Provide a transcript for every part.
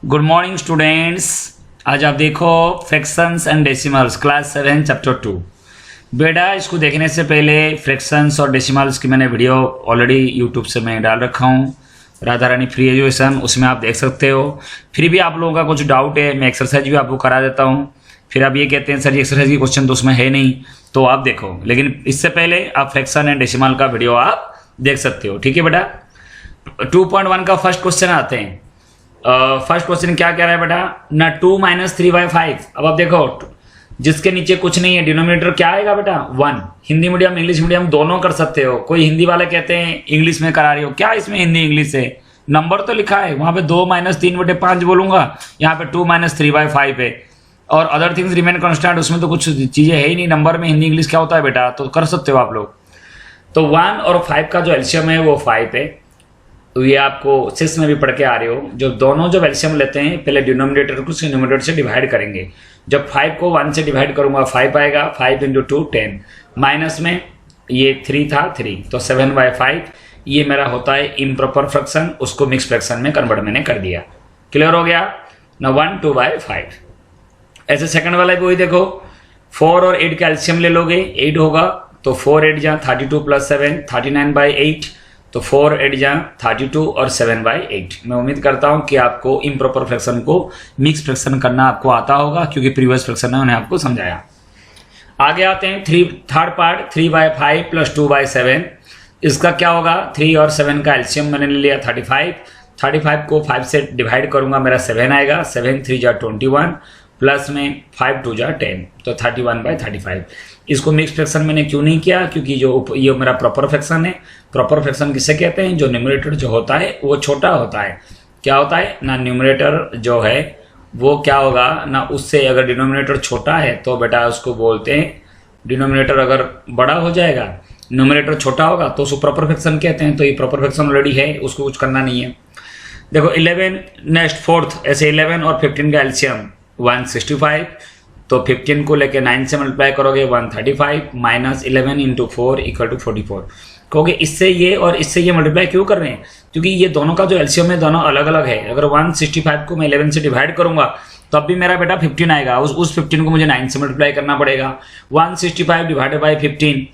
Good morning students. आज आप देखो fractions and decimals class 7 chapter 2। बेटा इसको देखने से पहले फ्रैक्शंस और डेसिमल्स की मैंने वीडियो ऑलरेडी यूट्यूब से मैं डाल रखा हूँ, राधा रानी फ्री एजुकेशन, उसमें आप देख सकते हो। फिर भी आप लोगों का कुछ डाउट है, मैं एक्सरसाइज भी आपको करा देता हूँ। फिर आप ये कहते हैं सर ये एक्सरसाइज की क्वेश्चन तो उसमें है नहीं, तो आप देखो, लेकिन इससे पहले आप फ्रैक्शन एंड डेसिमल का वीडियो आप देख सकते हो। ठीक है बेटा। 2.1 का फर्स्ट क्वेश्चन आते हैं। फर्स्ट क्वेश्चन क्या कह रहा है बेटा ना 2 - 3/5। अब आप देखो जिसके नीचे कुछ नहीं है, डिनोमिनेटर क्या आएगा बेटा 1। हिंदी मीडियम इंग्लिश मीडियम दोनों कर सकते हो। कोई हिंदी वाले कहते हैं इंग्लिश में करा रही हो, क्या इसमें हिंदी इंग्लिश है, नंबर तो लिखा है वहां पे 2 - 3/5 बोलूंगा, यहाँ पे 2 - 3/5 है। और अदर थिंग्स रिमेन कॉन्स्टेंट, उसमें तो कुछ चीजें है ही नहीं। नंबर में हिंदी इंग्लिश क्या होता है बेटा, तो कर सकते हो आप लोग। तो 1 और 5 का जो एलसीएम है वो 5 है। तो ये आपको 6 में भी पढ़ के आ रहे हो। जो दोनों जब एलसीएम लेते हैं पहले डिनोमिनेटर को न्यूमरेटर से डिवाइड करेंगे। जब 5 को 1 से डिवाइड करूंगा 5 आएगा, 5 × 2 10। माइनस में ये 3 था 3, तो 7/5 ये मेरा होता है इम्प्रॉपर फ्रैक्शन, उसको मिक्स फ्रैक्शन में कन्वर्ट मैंने कर दिया। क्लियर हो गया ना। 1 2/5। ऐसे सेकंड वाला भी वही देखो, 4 और 8 का एलसीएम ले लोगे, 8 होगा तो 4 8 जा 32 + 7 39/8, तो 4 8 जा 32 और 7/8। मैं उम्मीद करता हूं कि आपको इम्प्रॉपर फ्रैक्शन को मिक्स फ्रैक्शन करना आपको आता होगा, क्योंकि प्रीवियस फ्रैक्शन ने उन्हें आपको समझाया। आगे आते हैं थर्ड पार्ट 3/5 + 2/7। इसका क्या होगा, 3 और 7 का एलसीएम मैंने ले लिया 35। 35 को 5 से डिवाइड करूंगा, मेरा 7 आएगा, 7 3 जा 21 प्लस में 5 2 जा 10, तो 31/35। इसको मिक्स फ्रैक्शन मैंने क्यों नहीं किया, क्योंकि जो ये मेरा प्रॉपर फ्रैक्शन है। प्रॉपर फ्रैक्शन किसे कहते हैं, जो न्यूमरेटर जो होता है वो छोटा होता है। क्या होता है ना, न्यूमरेटर जो है वो क्या होगा ना, उससे अगर डिनोमिनेटर छोटा है तो बेटा उसको बोलते हैं, डिनोमिनेटर अगर बड़ा हो जाएगा न्यूमरेटर छोटा होगा तो उसको प्रॉपर फ्रैक्शन कहते हैं। तो ये प्रॉपर फ्रैक्शन ऑलरेडी है, उसको कुछ करना नहीं है। देखो 11 नेक्स्ट फोर्थ, ऐसे 11 और 15 का एलसीएम 165, तो 15 को लेके 9 से मल्टीप्लाई करोगे 135 माइनस 11 × 4 = 44। कहोगे इससे ये और इससे ये मल्टीप्लाई क्यों कर रहे हैं, क्योंकि ये दोनों का जो एलसीएम है दोनों अलग अलग है। अगर 165 को मैं 11 से डिवाइड करूंगा तब भी मेरा बेटा 15 आएगा, उस 15 को मुझे 9 से मल्टीप्लाई करना पड़ेगा। 165 / 15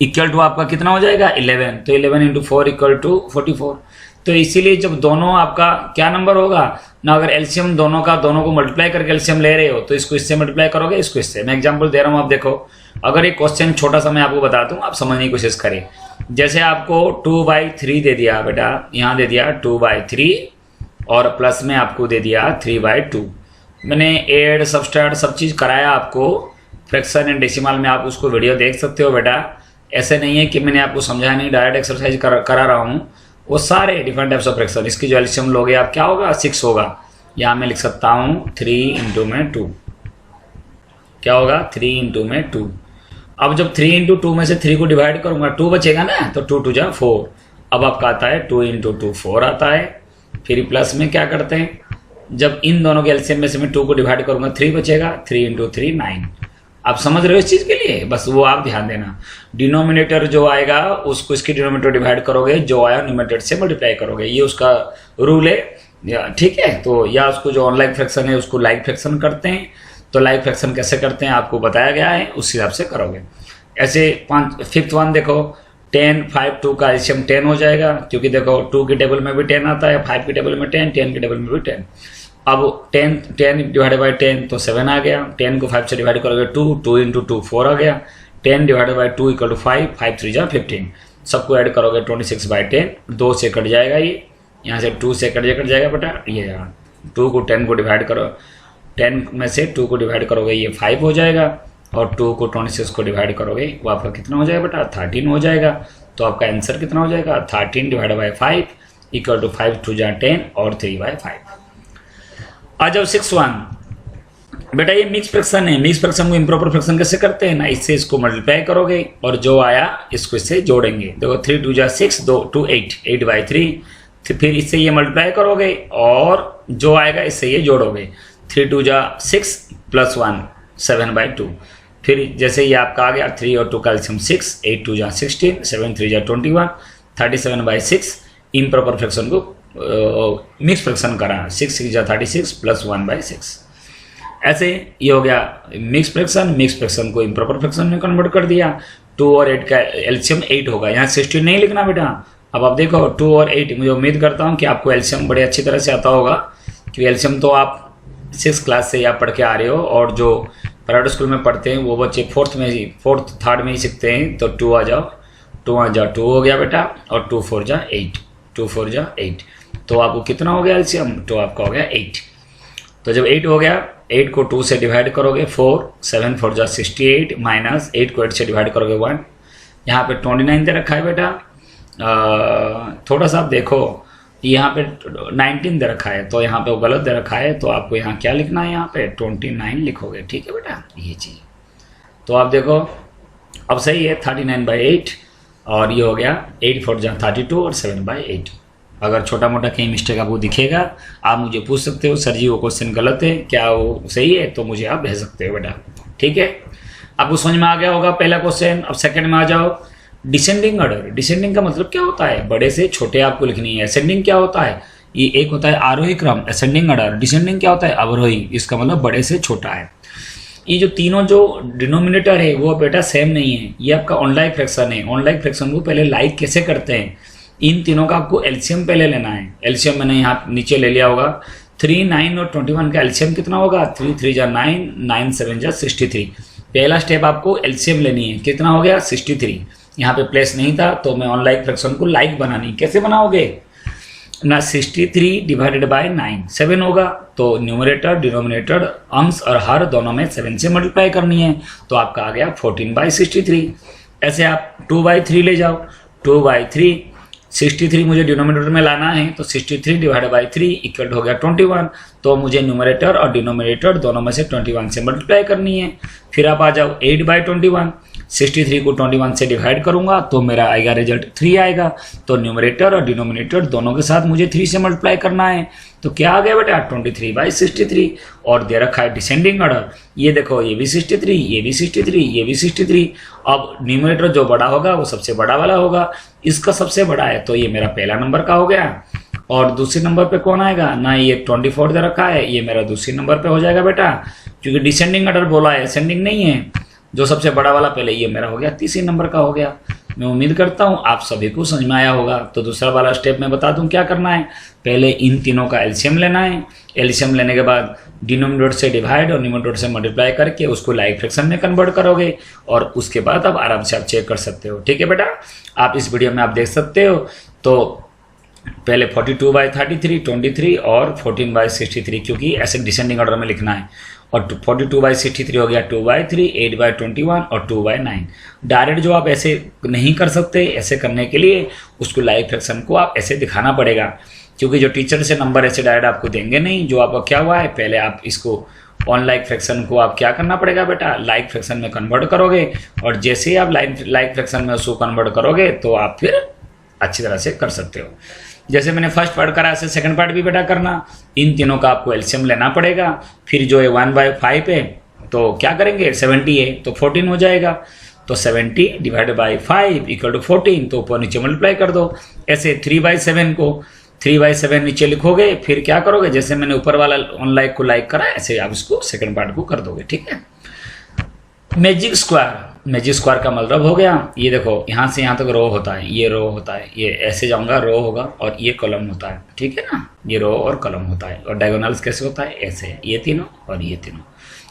इक्वल टू आपका कितना हो जाएगा 11, तो 11 × 4 = 44। तो इसीलिए जब दोनों आपका क्या नंबर होगा ना, अगर एलसीएम दोनों को मल्टीप्लाई करके एलसीएम ले रहे हो तो इसको इससे मल्टीप्लाई करोगे, इसको इससे। मैं एग्जांपल दे रहा हूं, आप देखो। अगर एक क्वेश्चन छोटा सा मैं आपको बता दूं, आप समझने की कोशिश करें। जैसे आपको 2/3 दे दिया बेटा, यहाँ दे दिया 2/3 और प्लस में आपको दे दिया 3/2। मैंने एड सबस्ट्रैक्ट सब चीज़ कराया आपको फ्रैक्शन एंड डेसिमल में, आप उसको वीडियो देख सकते हो बेटा। ऐसे नहीं है कि मैंने आपको समझाया नहीं, डायरेक्ट एक्सरसाइज करा रहा हूँ। वो सारे डिफरेंट टाइप्स ऑफ फ्रैक्शन, इसकी जो एलसीएम लोगे आप क्या होगा 6 होगा। यहाँ मैं लिख सकता हूँ 3 × 2, क्या होगा 3 × 2। अब जब 3 × 2 में से 3 को डिवाइड करूंगा 2 बचेगा ना, तो 2 2 जा 4। अब आपका आता है 2 × 2 4 आता है। फिर प्लस में क्या करते हैं, जब इन दोनों के एलसीएम में से मैं 2 को डिवाइड करूंगा 3 बचेगा, 3 × 3 9। आप समझ रहे हो इस चीज के लिए, बस वो आप ध्यान देना। डिनोमिनेटर जो आएगा उसको इसकी डिनोमिनेटर डिवाइड करोगे, जो आया न्यूमरेटर से मल्टीप्लाई करोगे, ये उसका रूल है। ठीक है, तो या उसको जो अनलाइक फ्रैक्शन है उसको लाइक फ्रैक्शन करते हैं। तो लाइक फ्रैक्शन कैसे करते हैं आपको बताया गया है, उस हिसाब से करोगे। ऐसे 5th वन देखो 10 5 2 का एलसीएम 10 हो जाएगा, क्योंकि देखो 2 की टेबल में भी 10 आता है, 5 की टेबल में 10 की टेबल में भी 10। अब 10 / 10 तो 7 आ गया। 10 को 5 से डिवाइड करोगे 2 × 2 4 आ गया। 10 / 2 = 5, 5 3 जा 15। सबको ऐड करोगे 26/10, 2 से कट जाएगा, ये यहाँ से 2 से कट जाएगा बेटा। ये 2 को 10 को डिवाइड करो, 10 में से 2 को डिवाइड करोगे ये 5 हो जाएगा, और 2 को 26 को डिवाइड करोगे वो आपका कितना हो जाएगा बेटा 13 हो जाएगा। तो आपका आंसर कितना हो जाएगा 13 / 5 = 5 2 जा 10 और 3/5। आ जाओ 6th वन बेटा, ये मिक्स फ्रैक्शन है। मिक्स फ्रैक्शन को इम्प्रॉपर फ्रैक्शन कैसे करते हैं ना, इससे इसको मल्टीप्लाई करोगे और जो आया इसको इससे जोड़ेंगे। देखो 3 2 जा 6, 2 8 8/3। फिर इससे ये मल्टीप्लाई करोगे और जो आएगा इससे ये जोड़ोगे। 3 2 जा 6 + 1 7/2। फिर जैसे ये आपका आ गया 3 और 2 का एलसीएम 6, 8 2 जा 16, 7 3 जा 21, 37/6। इम्प्रॉपर फ्रैक्शन को मिक्स फ्रैक्शन करा, 6 6 जा 36 प्लस 1/6। ऐसे ये हो गया मिक्स फ्रैक्शन को इम्प्रॉपर फ्रैक्शन में कन्वर्ट कर दिया। 2 और 8 का एलसीएम 8 होगा, यहाँ 16 नहीं लिखना बेटा। अब आप देखो 2 और 8, मुझे उम्मीद करता हूँ कि आपको एलसीएम बड़े अच्छी तरह से आता होगा, क्योंकि एलसीएम तो आप 6 क्लास से आप पढ़ के आ रहे हो, और जो प्राइवेट स्कूल में पढ़ते हैं वो बच्चे 4th 3rd में ही सीखते हैं। तो 2 आ जाओ, 2 हो गया बेटा, और 2 4 जा 8, 2 4 जा 8। तो आपको कितना हो गया एलसीएम? तो आपका हो गया 8। तो जब 8 हो गया, 8 को 2 से डिवाइड करोगे 4, 7 4 जा 68, माइनस 8 को 8 से डिवाइड करोगे 1। यहाँ पे 29 दे रखा है बेटा, थोड़ा सा आप देखो यहाँ पे 19 दे रखा है, तो यहाँ पे वो गलत दे रखा है, तो आपको यहाँ क्या लिखना है? यहाँ पे 29 लिखोगे, ठीक है बेटा, ये चीज़। तो आप देखो अब सही है, 39/8, और ये हो गया 8 4 जा 32 और 7/8। अगर छोटा मोटा कहीं मिस्टेक आपको दिखेगा, आप मुझे पूछ सकते हो, सर जी वो क्वेश्चन गलत है क्या, वो सही है, तो मुझे आप भेज सकते हो बेटा, ठीक है। आपको समझ में आ गया होगा पहला क्वेश्चन। अब सेकंड में आ जाओ। डिसेंडिंग ऑर्डर, डिसेंडिंग का मतलब क्या होता है? बड़े से छोटे आपको लिखनी है। असेंडिंग क्या होता है? ये एक होता है आरोही क्रम, असेंडिंग ऑर्डर। डिसेंडिंग क्या होता है? अवरोही, इसका मतलब बड़े से छोटा है। ये जो तीनों जो डिनोमिनेटर है वो बेटा सेम नहीं है, ये आपका ऑनलाइक फ्रैक्शन है। ऑनलाइक फ्रैक्शन को पहले लाइक कैसे करते हैं? इन तीनों का आपको एलसीएम पहले लेना है। एलसीएम मैंने यहाँ नीचे ले लिया होगा। 3 9 और 21 का एलसीएम कितना होगा? 3 3 जा 9, 9 7 जा 63। पहला स्टेप आपको एलसीएम लेनी है, कितना हो गया? 63। यहाँ पे प्लेस नहीं था तो मैं ऑनलाइक फ्रैक्शन को लाइक बनानी, कैसे बनाओगे ना? 63 डिवाइडेड बाय 9, 7 होगा, तो न्यूमरेटर डिनोमिनेटर अंश और हर दोनों में 7 से मल्टीप्लाई करनी है, तो आपका आ गया 14/63। ऐसे आप 2/3 ले जाओ, 2/3, 63 मुझे डिनोमिनेटर में लाना है, तो 63 डिवाइड बाई 3 इक्वल हो गया 21। तो मुझे न्यूमरेटर और डिनोमिनेटर दोनों में से 21 से मल्टीप्लाई करनी है। फिर आप आ जाओ 8/21, 63 को 21 से डिवाइड करूंगा तो मेरा आएगा रिजल्ट 3 आएगा। तो न्यूमरेटर और डिनोमिनेटर दोनों के साथ मुझे 3 से मल्टीप्लाई करना है, तो क्या आ गया बेटा? 23/63। और दे रखा है डिसेंडिंग ऑर्डर, ये देखो ये भी 63, ये भी 63, ये भी 63। अब न्यूमरेटर जो बड़ा होगा वो सबसे बड़ा वाला होगा, इसका सबसे बड़ा है, तो ये मेरा पहला नंबर का हो गया। और दूसरे नंबर पे कौन आएगा ना? ये 24 दे रखा है, ये मेरा दूसरे नंबर पे हो जाएगा बेटा, क्योंकि डिसेंडिंग ऑर्डर बोला है, असेंडिंग नहीं है। जो सबसे बड़ा वाला पहले, ये मेरा हो गया तीसरे नंबर का हो गया। मैं उम्मीद करता हूँ आप सभी को समझ में आया होगा। तो दूसरा वाला स्टेप मैं बता दूं क्या करना है। पहले इन तीनों का एलसीएम लेना है। एलसीएम लेने के बाद डिनोमिनेटर से डिवाइड और न्यूमरेटर से मल्टीप्लाई करके उसको लाइक फ्रैक्शन में कन्वर्ट करोगे, और उसके बाद अब आराम से आप चेक कर सकते हो। ठीक है बेटा, आप इस वीडियो में आप देख सकते हो। तो पहले 42/33, 23 और 14/63, क्योंकि ऐसे डिसेंडिंग ऑर्डर में लिखना है। और 42/63 हो गया 2/3, 8/21 और 2/9। डायरेक्ट जो आप ऐसे नहीं कर सकते, ऐसे करने के लिए उसको लाइक फ्रैक्शन को आप ऐसे दिखाना पड़ेगा, क्योंकि जो टीचर से नंबर ऐसे डायरेक्ट आपको देंगे नहीं। जो आपका क्या हुआ है, पहले आप इसको ऑन लाइक फ्रैक्शन को आप क्या करना पड़ेगा बेटा? लाइक फ्रैक्शन में कन्वर्ट करोगे, और जैसे ही आप लाइक फ्रैक्शन में उसको कन्वर्ट करोगे तो आप फिर अच्छी तरह से कर सकते हो। जैसे मैंने फर्स्ट पार्ट करा, ऐसे सेकंड पार्ट भी बेटा करना। इन तीनों का आपको एलसीएम लेना पड़ेगा। फिर जो है 1/5 है, तो क्या करेंगे? 70 है तो 14 हो जाएगा। तो 70 डिवाइड बाई 5 इक्वल टू 14, तो ऊपर नीचे मल्टीप्लाई कर दो। ऐसे 3/7 को 3/7 नीचे लिखोगे, फिर क्या करोगे? जैसे मैंने ऊपर वाला ऑन लाइक को लाइक करा, ऐसे आप इसको सेकंड पार्ट को कर दोगे। ठीक है। मैजिक स्क्वायर, मैजिक स्क्वायर का मतलब हो गया, ये देखो यहाँ से यहाँ तक रो होता है, ये रो होता है, ये ऐसे जाऊंगा रो होगा, और ये कॉलम होता है। ठीक है ना, ये रो और कॉलम होता है। और डायगोनल्स कैसे होता है? ऐसे, ये तीनों और ये तीनों।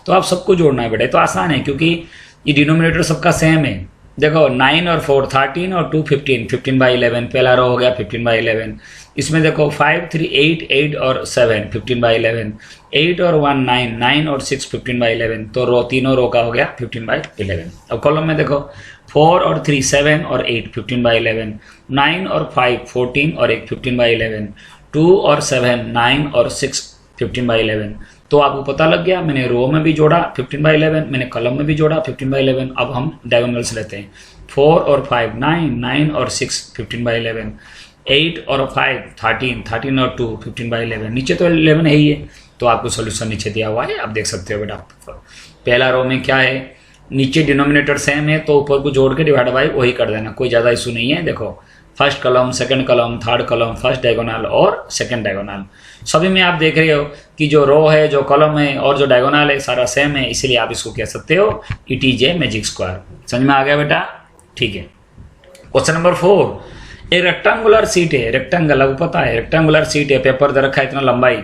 तो आप सबको जोड़ना है बेटा, तो आसान है, क्योंकि ये डिनोमिनेटर सबका सेम है। देखो 9 और 4 13 और 2 15, 15/11 पहला रो हो गया 15/11। इसमें देखो 5 3 8 8 और 7 15/11, 8 और 1 9 9 और 6 15/11। तो रो तीनों रो का हो गया 15/11। अब कॉलम में देखो 4 और 3 7 और 8 15/11, 9 और 5 14 और 1 15/11, 2 और 7 9 और 6 15/11। तो आपको पता लग गया, मैंने रो में भी जोड़ा 15/11, मैंने कॉलम में भी जोड़ा 15/11। अब हम डायगोनल्स लेते हैं। 4 और 5 9 9 और 6 15/11, 8 और 5 13 13 और 2 15/11। नीचे तो 11 है ही है, तो आपको सोल्यूशन नीचे दिया हुआ है, आप देख सकते हो बेटा। पहला रो में क्या है, नीचे डिनोमिनेटर सेम है, तो ऊपर को जोड़ के डिवाइड बाई वही कर देना, कोई ज़्यादा इशू नहीं है। देखो first column, second column, third column, first diagonal और सेकंड डायगोनल। सभी में आप देख रहे हो कि जो रो है, जो कॉलम है और जो डायगोनल है सारा सेम है, इसीलिए आप इसको कह सकते हो it is a magic square. समझ में आ गया बेटा? ठीक है। क्वेश्चन नंबर 4, एक रेक्टेंगुलर सीट है, रेक्टेंगल आपको पता है रेक्टेंगुलर सीट है, पेपर दे रखा है इतना लंबाई,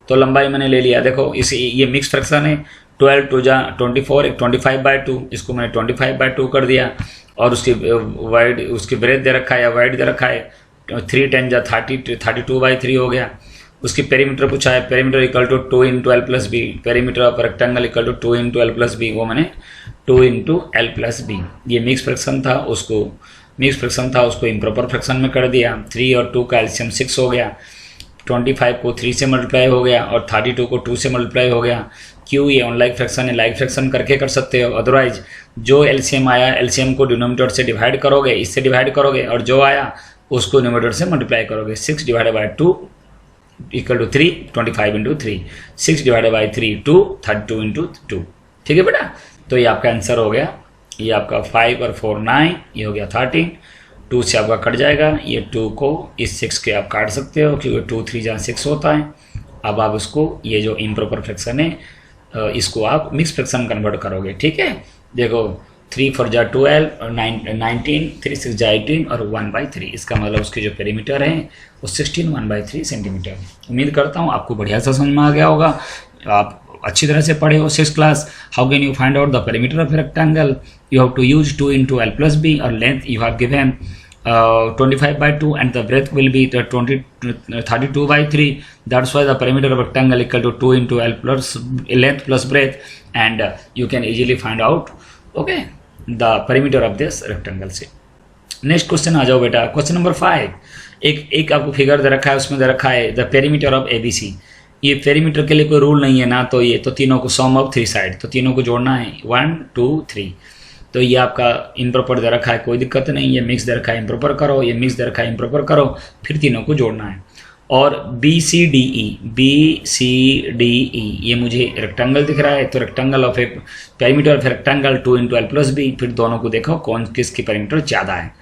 तो लंबाई मैंने ले लिया। देखो इस ये मिक्स फ्रैक्शन है, 12 2 जा 24, एक 25/2, इसको मैंने 25/2 कर दिया और उसकी वाइड, उसकी ब्रेथ दे रखा है या वाइड दे रखा है 3 10 जा 32/3 हो गया। उसकी पेरीमीटर पूछा है, perimeter equal to 2 × L + B, perimeter of rectangle equal to 2 × L + B, वो मैंने 2 × L + B। ये मिक्स फ्रैक्शन था, उसको इम्प्रॉपर फ्रैक्शन में कर दिया। 3 और 2 का एलसीएम 6 हो गया, 25 को 3 से मल्टीप्लाई हो गया और 32 को 2 से मल्टीप्लाई हो गया। क्यों? ये ऑन लाइक फ्रैक्शन है, लाइक फ्रैक्शन करके कर सकते हो, अदरवाइज जो एलसीएम आया, एलसीएम को डिनोमिनेटर से डिवाइड करोगे, इससे डिवाइड करोगे और जो आया उसको न्यूमरेटर से मल्टीप्लाई करोगे। 6 / 2 = 3, 25 × 3, 6 / 3 2, 32 × 2। ठीक है बेटा? तो ये आपका आंसर हो गया। ये आपका 5 और 4 9, ये हो गया 13, 2 से आपका कट जाएगा। ये 2 को इस 6 के आप काट सकते हो क्योंकि 2 3 जहाँ 6 होता है। अब आप इसको, ये जो इम्प्रॉपर फ्रैक्शन है, इसको आप मिक्स फ्रैक्शन कन्वर्ट करोगे। ठीक है? देखो 3 4 जा 12 और 19, 3 6 जा 18 और 1/3, इसका मतलब उसके जो पेरीमीटर है वो 16 1/3 सेंटीमीटर। उम्मीद करता हूँ आपको बढ़िया सा समझ में आ गया होगा। आप अच्छी तरह से पढ़े हो 6th class. How can you find out the perimeter of rectangle? You have to use 2 × L + B, और length you have given 25/2 and the breadth will be 32/3. That's why the perimeter of rectangle equal to 2 × L + length plus breadth, and you can easily find out okay the perimeter of this rectangle से। Next question आ जाओ बेटा। Question number 5, एक आपको figure दे रखा है, उसमें दे रखा है द पेरीमीटर ऑफ ABC। ये पेरीमीटर के लिए कोई रूल नहीं है ना, तो ये तो तीनों को सम ऑफ 3 साइड, तो तीनों को जोड़ना है 1 2 3। तो ये आपका इम्प्रॉपर दे रखा है, कोई दिक्कत नहीं। ये मिक्स दे रखा है, इम्प्रॉपर करो, ये मिक्स दे रखा है, इम्प्रॉपर करो, फिर तीनों को जोड़ना है। और BCDE ये मुझे रेक्टेंगल दिख रहा है, तो rectangle of A perimeter of rectangle 2 × L + B। फिर दोनों को देखो कौन किसकी पेरीमीटर ज़्यादा है।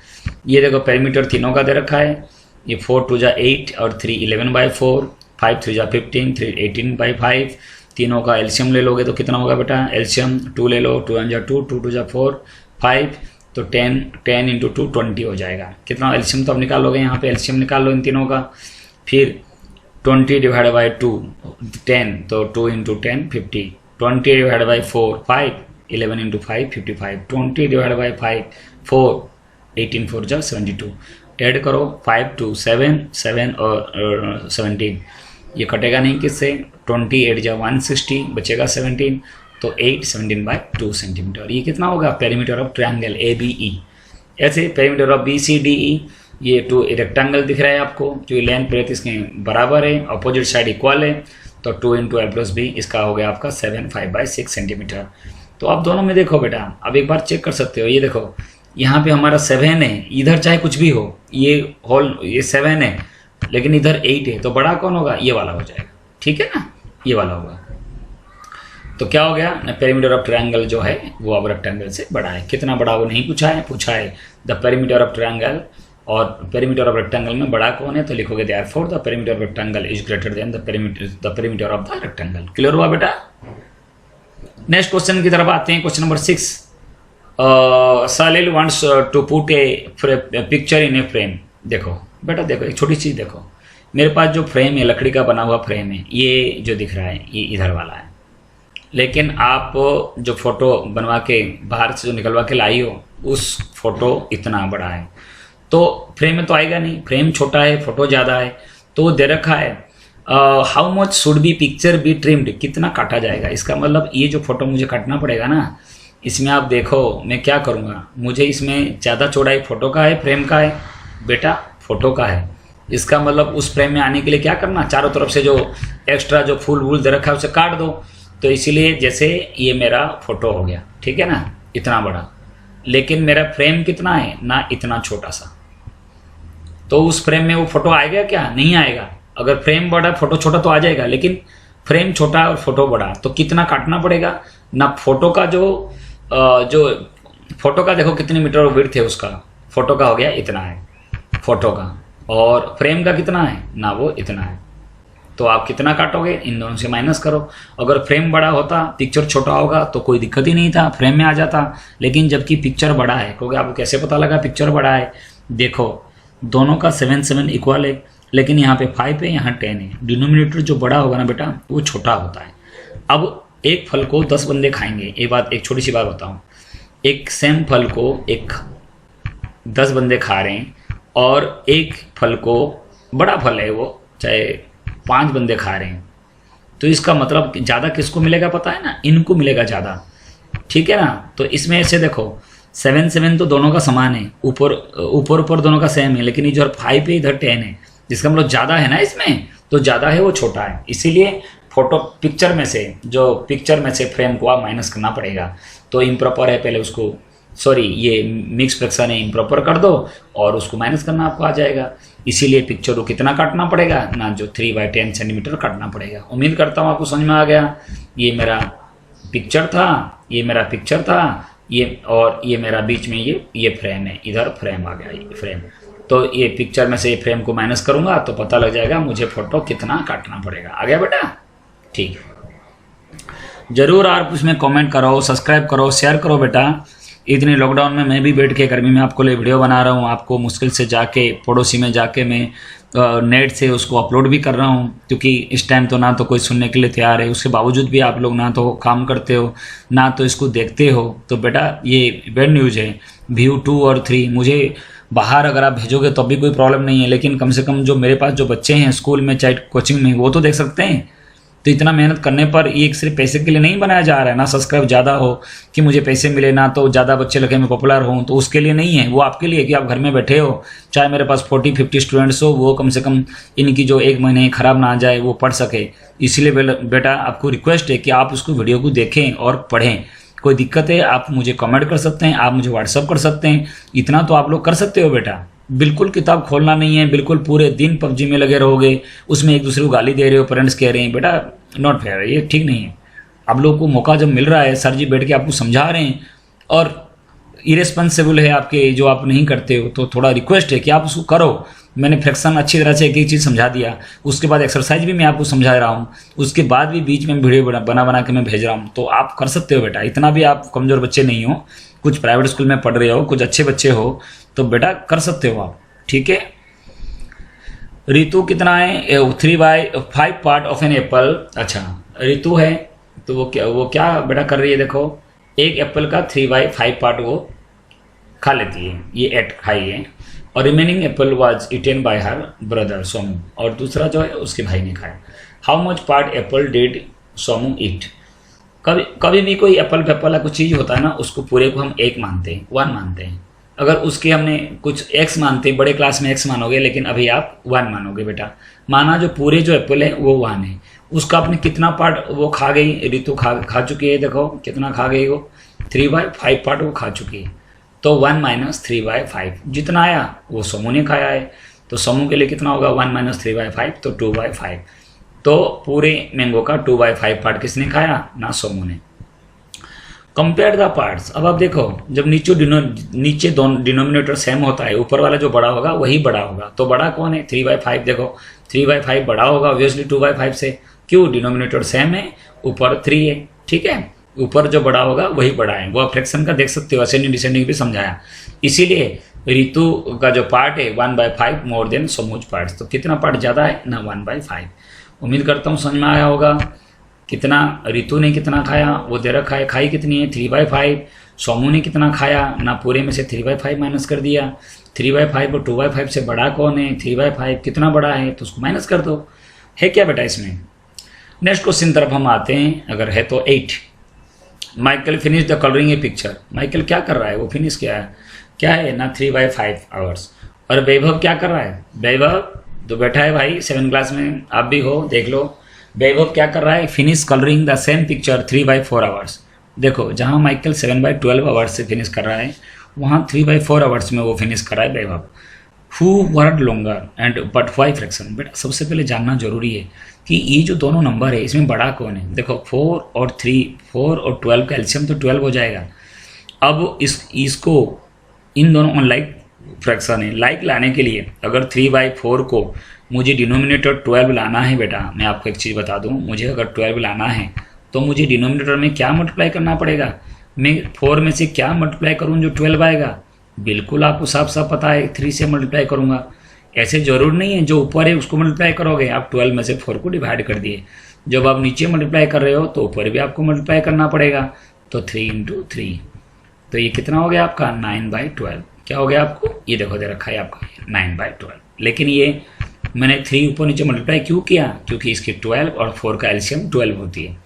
ये देखो पेरीमीटर तीनों का दे रखा है, ये 4 2 जा 8 और 3 11/4, 5 3 जा 15, 3 18/5। तीनों का एलसीएम ले लोगे तो कितना होगा बेटा? एलसीएम 2 ले लो, 2 1 जा 2, 2 2 जा 4, 5, तो 10 × 2 20 हो जाएगा। कितना एलसीएम तो अब निकालोगे, यहाँ पे एलसीएम निकाल लो इन तीनों का। फिर 20 / 2 10, तो 2 × 10 50, 20 / 4 5, 11 × 5 55, 20 / 5 4, 18 4 जा 72। ऐड करो 5 2 7 7 और 17, ये कटेगा नहीं किससे? 28 जा 160, बचेगा 17, तो 8 17/2 सेंटीमीटर। ये कितना होगा? Perimeter of triangle ABE। ऐसे पेरीमीटर ऑफ BCDE, ये 2 रेक्टेंगल दिख रहा है आपको, जो लेंथ ब्रेथ इसके बराबर है, अपोजिट साइड इक्वल है, तो 2 × L + B, इसका हो गया आपका 7 5/6 सेंटीमीटर। तो आप दोनों में देखो बेटा, अब एक बार चेक कर सकते हो। ये देखो यहाँ पे हमारा 7 है, इधर चाहे कुछ भी हो, ये होल ये 7 है, लेकिन इधर 8 है, तो बड़ा कौन होगा? ये वाला हो जाएगा। ठीक है ना? ये वाला होगा। तो क्या हो गया? पेरीमीटर ऑफ ट्रायंगल जो है वो अब रेक्टेंगल से बड़ा है। कितना बड़ा वो नहीं पूछा है, पूछा है द पेरीमीटर ऑफ ट्रायंगल, और पेरीमीटर ऑफ रेक्टेंगल में बड़ा कौन है, तो लिखोगे therefore the perimeter of rectangle is greater than the perimeter of the rectangle. Clear हुआ बेटा? नेक्स्ट क्वेश्चन की तरफ आते हैं। Question number 6, Salil wants to put a picture in a frame। देखो बेटा, देखो एक छोटी चीज़ देखो, मेरे पास जो फ्रेम है, लकड़ी का बना हुआ फ्रेम है, ये जो दिख रहा है ये इधर वाला है, लेकिन आप जो फोटो बनवा के बाहर से जो निकलवा के लाई हो, उस फोटो इतना बड़ा है, तो फ्रेम में तो आएगा नहीं, फ्रेम छोटा है, फोटो ज़्यादा है, तो दे रखा है how much should be picture be trimmed, कितना काटा जाएगा। इसका मतलब ये जो फोटो मुझे काटना पड़ेगा ना, इसमें आप देखो मैं क्या करूँगा, मुझे इसमें ज़्यादा चौड़ाई फोटो का है, फ्रेम का है बेटा, फोटो का है। इसका मतलब उस फ्रेम में आने के लिए क्या करना, चारों तरफ से जो एक्स्ट्रा जो फूल वूल दे रखा है उसे काट दो। तो इसीलिए जैसे ये मेरा फोटो हो गया, ठीक है ना, इतना बड़ा, लेकिन मेरा फ्रेम कितना है ना, इतना छोटा सा, तो उस फ्रेम में वो फोटो आएगा क्या? नहीं आएगा। अगर फ्रेम बड़ा फोटो छोटा तो आ जाएगा, लेकिन फ्रेम छोटा और फोटो बड़ा, तो कितना काटना पड़ेगा ना। फोटो का जो फोटो का देखो कितने मीटर विड्थ है उसका, फोटो का हो गया इतना है, फोटो का, और फ्रेम का कितना है ना, वो इतना है। तो आप कितना काटोगे, इन दोनों से माइनस करो। अगर फ्रेम बड़ा होता, पिक्चर छोटा होगा तो कोई दिक्कत ही नहीं था, फ्रेम में आ जाता। लेकिन जबकि पिक्चर बड़ा है, क्योंकि आपको कैसे पता लगा पिक्चर बड़ा है, देखो दोनों का 7 7 इक्वल है, लेकिन यहाँ पे 5 है, यहाँ 10 है। डिनोमिनेटर जो बड़ा होगा ना बेटा, वो छोटा होता है। अब एक फल को 10 बंदे खाएंगे, एक छोटी सी बात बताऊँ, एक सेम फल को 10 बंदे खा रहे हैं, और एक फल को, बड़ा फल है वो, चाहे 5 बंदे खा रहे हैं, तो इसका मतलब ज़्यादा किसको मिलेगा पता है ना, इनको मिलेगा ज़्यादा, ठीक है ना। तो इसमें ऐसे देखो 7 7 तो दोनों का समान है, ऊपर दोनों का सेम है, लेकिन ये जो 5 है इधर 10 है, जिसका मतलब ज़्यादा है ना इसमें, तो ज़्यादा है वो छोटा है। इसीलिए फोटो पिक्चर में से फ्रेम को आप माइनस करना पड़ेगा। तो इम्प्रॉपर है, पहले उसको, सॉरी ये मिक्स फ्रैक्शन है, इम्प्रॉपर कर दो और उसको माइनस करना आपको आ जाएगा। इसीलिए पिक्चर को कितना काटना पड़ेगा ना, जो 3/10 सेंटीमीटर काटना पड़ेगा। उम्मीद करता हूँ आपको समझ में आ गया। ये मेरा पिक्चर था, ये और ये मेरा बीच में ये फ्रेम है, इधर फ्रेम आ गया, ये फ्रेम। तो ये पिक्चर में से फ्रेम को माइनस करूँगा तो पता लग जाएगा मुझे फोटो कितना काटना पड़ेगा। आ गया बेटा, ठीक है। जरूर आप उसमें कमेंट करो, सब्सक्राइब करो, शेयर करो बेटा। इतने लॉकडाउन में मैं भी बैठ के गर्मी में आपको लिए वीडियो बना रहा हूँ, आपको मुश्किल से जाके पड़ोसी में जाके मैं नेट से उसको अपलोड भी कर रहा हूँ, क्योंकि इस टाइम तो ना तो कोई सुनने के लिए तैयार है, उसके बावजूद भी आप लोग ना तो काम करते हो ना तो इसको देखते हो। तो बेटा ये बैड न्यूज़ है। व्यू 2 और 3 मुझे बाहर अगर आप भेजोगे तो भी कोई प्रॉब्लम नहीं है, लेकिन कम से कम जो मेरे पास जो बच्चे हैं स्कूल में चाहे कोचिंग में, वो तो देख सकते हैं। तो इतना मेहनत करने पर ये सिर्फ पैसे के लिए नहीं बनाया जा रहा है, ना सब्सक्राइब ज़्यादा हो कि मुझे पैसे मिले, ना तो ज़्यादा बच्चे लगे मैं पॉपुलर हूँ, तो उसके लिए नहीं है। वो आपके लिए कि आप घर में बैठे हो, चाहे मेरे पास 40-50 स्टूडेंट्स हो, वो कम से कम इनकी जो 1 महीने ख़राब ना आ जाए, वो पढ़ सके। इसलिए बेटा आपको रिक्वेस्ट है कि आप उसको वीडियो को देखें और पढ़ें। कोई दिक्कत है आप मुझे कमेंट कर सकते हैं, आप मुझे व्हाट्सअप कर सकते हैं, इतना तो आप लोग कर सकते हो बेटा। बिल्कुल किताब खोलना नहीं है, बिल्कुल पूरे दिन पबजी में लगे रहोगे, उसमें एक दूसरे को गाली दे रहे हो, पेरेंट्स कह रहे हैं, बेटा नॉट फेयर, ये ठीक नहीं है। आप लोगों को मौका जब मिल रहा है, सर जी बैठ के आपको समझा रहे हैं, और इरेस्पॉन्सिबल है आपके जो आप नहीं करते हो, तो थोड़ा रिक्वेस्ट है कि आप उसको करो। मैंने फ्रैक्शन अच्छी तरह से एक एक चीज़ समझा दिया, उसके बाद एक्सरसाइज भी मैं आपको समझा रहा हूँ, उसके बाद भी बीच में वीडियो बना के मैं भेज रहा हूँ। तो आप कर सकते हो बेटा, इतना भी आप कमज़ोर बच्चे नहीं हो, कुछ प्राइवेट स्कूल में पढ़ रहे हो, कुछ अच्छे बच्चे हो, तो बेटा कर सकते हो आप, ठीक है। ऋतु कितना है, 3/5 पार्ट ऑफ एन एप्पल। अच्छा ऋतु है तो वो क्या बेटा कर रही है, देखो एक एप्पल का 3/5 पार्ट वो खा लेती है, ये 8 खाई है, और remaining apple was eaten by her brother Somu, और दूसरा जो है उसके भाई ने खाया। How much part apple did Somu eat. कभी भी कोई एप्पल पेप्पल कुछ चीज़ होता है ना, उसको पूरे को हम 1 मानते हैं, 1 मानते हैं। अगर उसके हमने कुछ x मानते, बड़े क्लास में x मानोगे, लेकिन अभी आप 1 मानोगे बेटा। माना जो पूरे जो एप्पल है वो 1 है, उसका आपने कितना पार्ट वो खा गई, ऋतु खा चुकी है, देखो कितना खा गई वो, 3/5 पार्ट वो खा चुकी है। तो 1 - 3/5 जितना आया वो सोमू ने खाया है, तो सोमू के लिए कितना होगा 1 - 3/5, तो 2/5। तो पूरे मैंगो का 2/5 पार्ट किसने खाया ना, सोमू ने। Compare the parts. अब आप देखो जब नीचे दोनों डिनोमिनेटर सेम होता है, ऊपर वाला जो बड़ा होगा वही बड़ा होगा, तो बड़ा कौन है 3/5। देखो 3/5 बड़ा होगा ऑब्वियसली 2/5 से, क्यों, डिनोमिनेटर सेम है, ऊपर 3 है, ठीक है, ऊपर जो बड़ा होगा वही बड़ा है। वो फ्रैक्शन का देख सकते हो, असेंडिंग डिसेंडिंग भी समझाया। इसीलिए ऋतु का जो पार्ट है 1/5 मोर देन सोमूज पार्ट्स, तो कितना पार्ट ज़्यादा है ना 1/5। उम्मीद करता हूँ समझ में आया होगा। कितना ऋतु ने कितना खाया वो दे रखा है, खाई कितनी है 3/5। सोमू ने कितना खाया ना, पूरे में से 3/5 माइनस कर दिया। 3/5 और 2/5 से बड़ा कौन है, 3/5 कितना बड़ा है तो उसको माइनस कर दो। है क्या बेटा इसमें। नेक्स्ट क्वेश्चन तरफ हम आते हैं, अगर है तो 8। Michael finish the colouring A picture. Michael क्या कर रहा है, वो फिनिश क्या है ना 3/5 आवर्स। और वैभव क्या कर रहा है, वैभव तो बैठा है भाई 7 क्लास में, आप भी हो देख लो। वैभव क्या कर रहा है, finish colouring the same picture 3/4 hours. देखो जहाँ माइकल 7/12 आवर्स से फिनिश कर रहा है, वहाँ 3/4 आवर्स में वो फिनिश कर रहा है Vaibhav. Who word longer and but why fraction. बेटा सबसे पहले जानना जरूरी है कि ये जो दोनों नंबर है इसमें बड़ा कौन है। देखो 4 और 12 का एलसीएम तो 12 हो जाएगा। अब इसको इन दोनों लाइक फ्रैक्शन है। लाइक लाने के लिए अगर 3/4 को मुझे डिनोमिनेटर 12 लाना है बेटा, मैं आपको एक चीज़ बता दूं, मुझे अगर 12 लाना है तो मुझे डिनोमिनेटर में क्या मल्टीप्लाई करना पड़ेगा, मैं 4 में से क्या मल्टीप्लाई करूं जो 12 आएगा, बिल्कुल आपको साफ साफ पता है 3 से मल्टीप्लाई करूंगा। ऐसे जरूर नहीं है जो ऊपर है उसको मल्टीप्लाई करोगे, आप 12 में से 4 को डिवाइड कर दिए। जब आप नीचे मल्टीप्लाई कर रहे हो तो ऊपर भी आपको मल्टीप्लाई करना पड़ेगा, तो 3 × 3, तो ये कितना हो गया आपका 9/12। क्या हो गया आपको, ये देखो दे रखा है आपका 9/12। लेकिन ये मैंने 3 ऊपर नीचे मल्टीप्लाई क्यों किया, क्योंकि इसकी 12 और 4 का एलसीएम 12 होती है।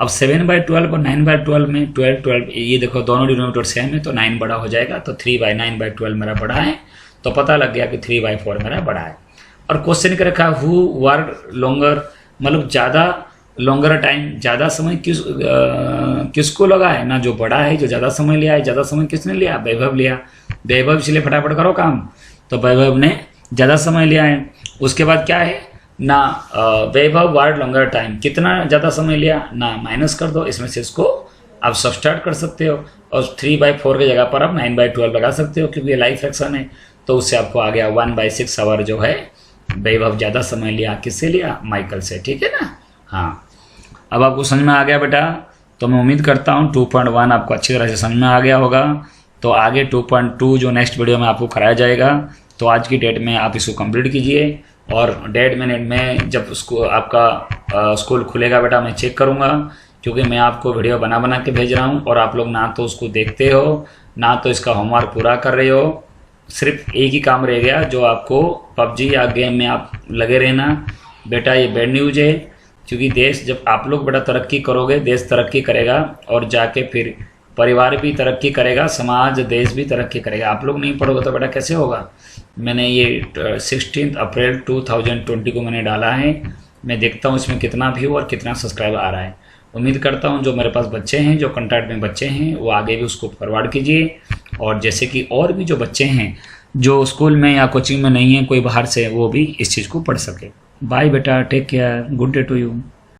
अब 7/12 और 9/12 में 12 ये देखो दोनों डिनोमिनेटर सेम है, तो 9 बड़ा हो जाएगा, तो 3/9/12 मेरा बड़ा है, तो पता लग गया कि 3/4 मेरा बड़ा है। और क्वेश्चन क्या रखा, हु वर्क लॉन्गर, मतलब ज़्यादा लॉन्गर टाइम, ज़्यादा समय किसको लगा है ना, जो बड़ा है जो ज़्यादा समय लिया है। ज़्यादा समय किसने लिया, वैभव लिया। वैभव इसलिए फटाफट करो काम, तो वैभव ने ज़्यादा समय लिया है। उसके बाद क्या है ना, वैभव वर्क लॉन्गर टाइम, कितना ज़्यादा समय लिया ना, माइनस कर दो, इसमें से इसको आप सब्सट्रैक्ट कर सकते हो, और 3/4 की जगह पर आप 9/12 लगा सकते हो, क्योंकि ये लाइफ फ्रैक्शन है। तो उससे आपको आ गया 1/6 आवर जो है वैभव ज़्यादा समय लिया, किससे लिया, माइकल से, ठीक है ना। हाँ, अब आपको समझ में आ गया बेटा, तो मैं उम्मीद करता हूँ 2.1 आपको अच्छी तरह से समझ में आ गया होगा। तो आगे 2.2 जो नेक्स्ट वीडियो में आपको कराया जाएगा, तो आज की डेट में आप इसको कंप्लीट कीजिए, और 1.5 मिनट में जब उसको आपका स्कूल खुलेगा बेटा मैं चेक करूँगा, क्योंकि मैं आपको वीडियो बना बना के भेज रहा हूँ, और आप लोग ना तो उसको देखते हो ना तो इसका होमवर्क पूरा कर रहे हो। सिर्फ एक ही काम रह गया, जो आपको पबजी या गेम में आप लगे रहना। बेटा ये बैड न्यूज़ है, क्योंकि देश, जब आप लोग बेटा तरक्की करोगे, देश तरक्की करेगा, और जाके फिर परिवार भी तरक्की करेगा, समाज देश भी तरक्की करेगा। आप लोग नहीं पढ़ोगे तो बेटा कैसे होगा। मैंने ये 16 अप्रैल 2020 को मैंने डाला है, मैं देखता हूँ इसमें कितना व्यू और कितना सब्सक्राइब आ रहा है। उम्मीद करता हूँ जो मेरे पास बच्चे हैं, जो कॉन्टैक्ट में बच्चे हैं, वो आगे भी उसको फॉरवर्ड कीजिए, और जैसे कि और भी जो बच्चे हैं जो स्कूल में या कोचिंग में नहीं है, कोई बाहर से, वो भी इस चीज़ को पढ़ सके। बाय बेटा, take care, good day to you.